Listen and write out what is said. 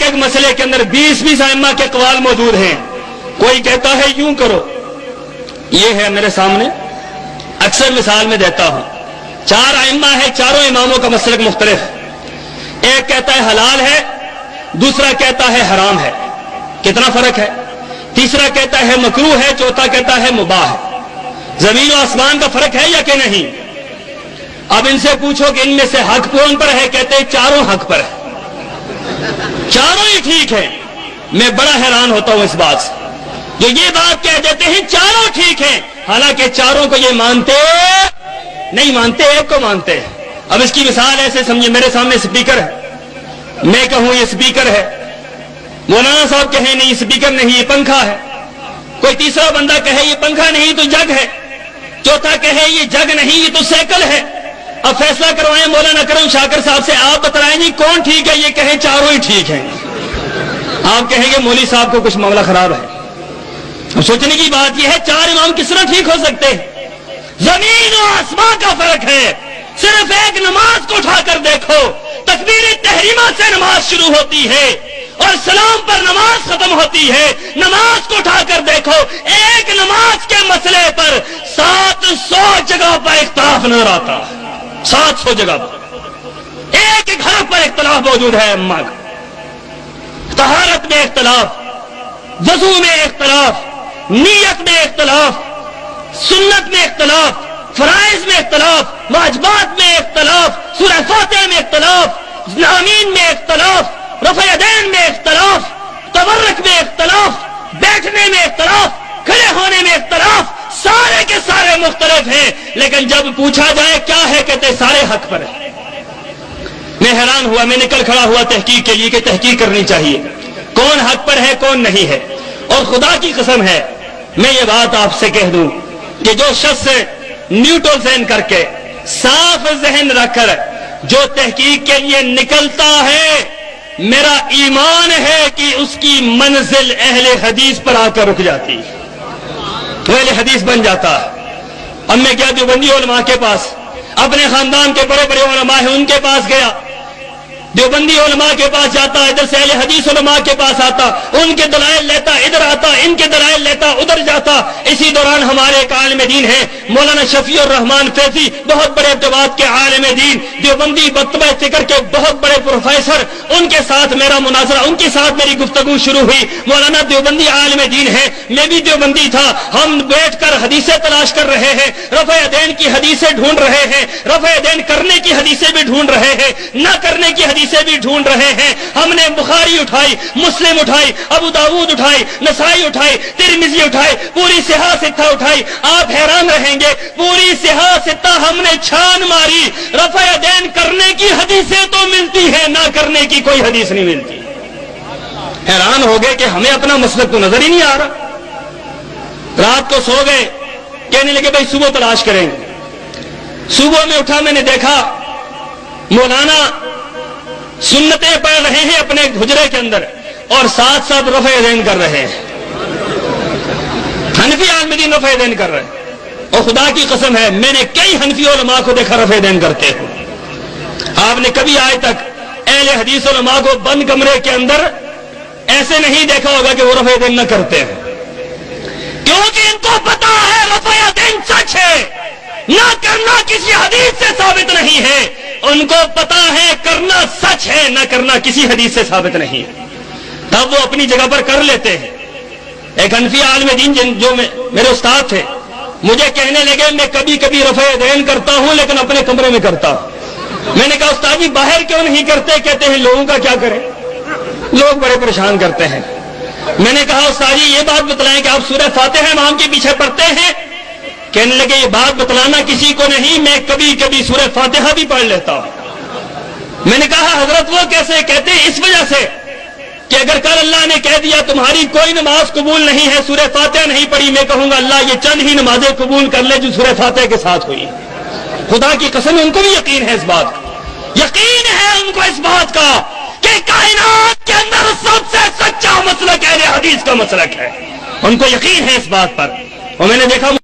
ایک मसले के अंदर 20-20 अइम्मा के अक़वाल मौजूद हैं। कोई कहता है यूं करो, ये है मेरे सामने, अक्सर मिसाल में देता हूं। 4 अइम्मा है, चारों इमामों का मसलक मुख्तलिफ। एक कहता है हलाल है, दूसरा कहता है हराम है, कितना फर्क है। तीसरा कहता है मकरूह है, चौथा कहता है मुबाह है। जमीन और आसमान का फर्क है या कि नहीं। अब इनसे पूछो कि इनमें से हक कौन पर है, कहते हैं चारों हक पर है, चारों ही ठीक है। मैं बड़ा हैरान होता हूं इस बात से, जो ये बात कह देते हैं चारों ठीक है, हालांकि चारों को ये मानते नहीं, मानते एक को मानते हैं। अब इसकी मिसाल ऐसे समझिए, मेरे सामने स्पीकर है, मैं कहूं ये स्पीकर है, मौलाना साहब कहें नहीं स्पीकर नहीं ये पंखा है, कोई तीसरा बंदा कहे ये पंखा नहीं तो जग है, चौथा कहे ये जग नहीं ये तो साइकिल है। अब फैसला करवाएं मौलाना करम शाकिर साहब से, आप बताएं जी कौन ठीक है। ये कहें चारों ही ठीक हैं, आप कहेंगे मौली साहब को कुछ मामला खराब है। अब सोचने की बात यह है, 4 इमाम किस तरह ठीक हो सकते हैं। जमीन और आसमान का फर्क है। सिर्फ एक नमाज को उठाकर देखो, तकबीर तहरीमा से नमाज शुरू होती है और सलाम पर नमाज खत्म होती है। नमाज को उठाकर देखो, एक नमाज के मसले पर 700 जगह पर इख्तिलाफ नजर आता है। 700 जगह पर एक घर पर इख्तिलाफ मौजूद है। अम्मा तहारत में इख्तिलाफ, वजू में इख्तिलाफ, नीयत में इख्तिलाफ, सुन्नत में इख्तिलाफ, फराइज में इख्तिलाफ, वाजिबात में इख्तिलाफ, सूरह फातिहा में इख्तिलाफ, आमीन में इख्तिलाफ, रफ़अ यदैन में इख्तिलाफ, तबर्रुक में इख्तिलाफ, बैठने में इख्तिलाफ, खड़े होने में इख्तिलाफ, सारे के सारे मुख्तलिफ हैं। लेकिन जब पूछा जाए क्या है, कहते सारे हक पर है। मैं हैरान हुआ, मैं निकल खड़ा हुआ तहकीक के लिए कि तहकीक करनी चाहिए, कौन हक पर है कौन नहीं है। और खुदा की कसम है, मैं ये बात आपसे कह दूं कि जो शख्स न्यूट्रल ज़हन करके साफ जहन रखकर जो तहकीक के लिए निकलता है, मेरा ईमान है कि उसकी मंजिल अहले हदीस पर आकर रुक जाती है, वो अहले हदीस बन जाता है। अब मैं क्या देवबंदी उलमा के पास, अपने खानदान के बड़े बड़े उलमा हैं उनके पास गया, देवबंदी उलमा के पास जाता, इधर से अहले हदीस उलमा के पास आता, उनके दलाइल लेता, इधर आता, इनके दलाइल लेता, उधर जाता। इसी दौरान हमारे एक आलिम दीन है मौलाना शफीउर रहमान फैजी, बहुत बड़े इत्तेबात के आलिम दीन, देवबंदी बत्तबा फिक्र के बहुत बड़े प्रोफेसर, उनके साथ मेरा मुनाजरा, उनके साथ मेरी गुफ्तगू शुरू हुई। मौलाना देवबंदी आलिम दीन है, मैं भी देवबंदी था, हम बैठकर हदीसें तलाश कर रहे हैं, रफ़अ यदैन की हदीसें ढूंढ रहे हैं, रफ़अ यदैन करने की हदीसें भी ढूंढ रहे हैं, न करने की हदीसें भी ढूंढ रहे हैं। हमने बुखारी उठाई, मुस्लिम उठाई, अबू दाऊद उठाई, नसाई उठाई, तिरमिजी उठाई, पूरी सिहा सित्ता उठाई। आप हैरान रहेंगे, पूरी सिहा सित्ता हमने छान मारी, रफ़अ यदैन करने की हदीसें तो मिलती है, ना करने की कोई हदीस नहीं मिलती। हैरान हो गए कि हमें अपना मसलक तो नजर ही नहीं आ रहा। रात को सो गए, कहने लगे भाई सुबह तलाश करेंगे। सुबह में उठा, मैंने देखा मौलाना सुन्नतें पढ़ रहे हैं अपने हुजरे के अंदर और साथ साथ रफ़अ यदैन कर रहे हैं। हनफी आलिम दीन रफ़अ यदैन कर रहे हैं, और खुदा की कसम है मैंने कई हनफी उलमा को देखा रफ़अ यदैन करते हो। आपने कभी आज तक अहले हदीस उलमा को बंद कमरे के अंदर ऐसे नहीं देखा होगा कि वो रफ़अ यदैन न करते हैं, क्योंकि इनको पता है रफ़अ यदैन सच है, ना करना किसी हदीस से साबित नहीं है। उनको पता है करना सच है, ना करना किसी हदीस से साबित नहीं है, तब वो अपनी जगह पर कर लेते हैं। एक हनफी आलिम दीन जो मेरे उस्ताद थे, मुझे कहने लगे मैं कभी कभी रफ़अ यदैन करता हूं लेकिन अपने कमरे में करता हूं। मैंने कहा उस्ताद जी बाहर क्यों नहीं करते? कहते हैं लोगों का क्या करें, लोग बड़े परेशान करते हैं। मैंने कहा उस्ताद जी ये बात बतलाएं कि आप सूरह फातिहा इमाम के पीछे पढ़ते हैं? कहने लगे ये बात बतलाना किसी को नहीं, मैं कभी कभी सूरह फातिहा भी पढ़ लेता हूं। मैंने कहा हजरत वो कैसे? कहते इस वजह से कि अगर कल अल्लाह ने कह दिया तुम्हारी कोई नमाज कबूल नहीं है, सूरह फातिहा नहीं पढ़ी, मैं कहूंगा अल्लाह ये चंद ही नमाजें कबूल कर ले जो सूरह फातिहा के साथ हुई। खुदा की कसम उनको भी यकीन है इस बात का, यकीन है उनको इस बात का कि कायनात के अंदर सबसे सच्चा मसलक अहले हदीस का मसलक है, उनको यकीन है इस बात पर। और मैंने देखा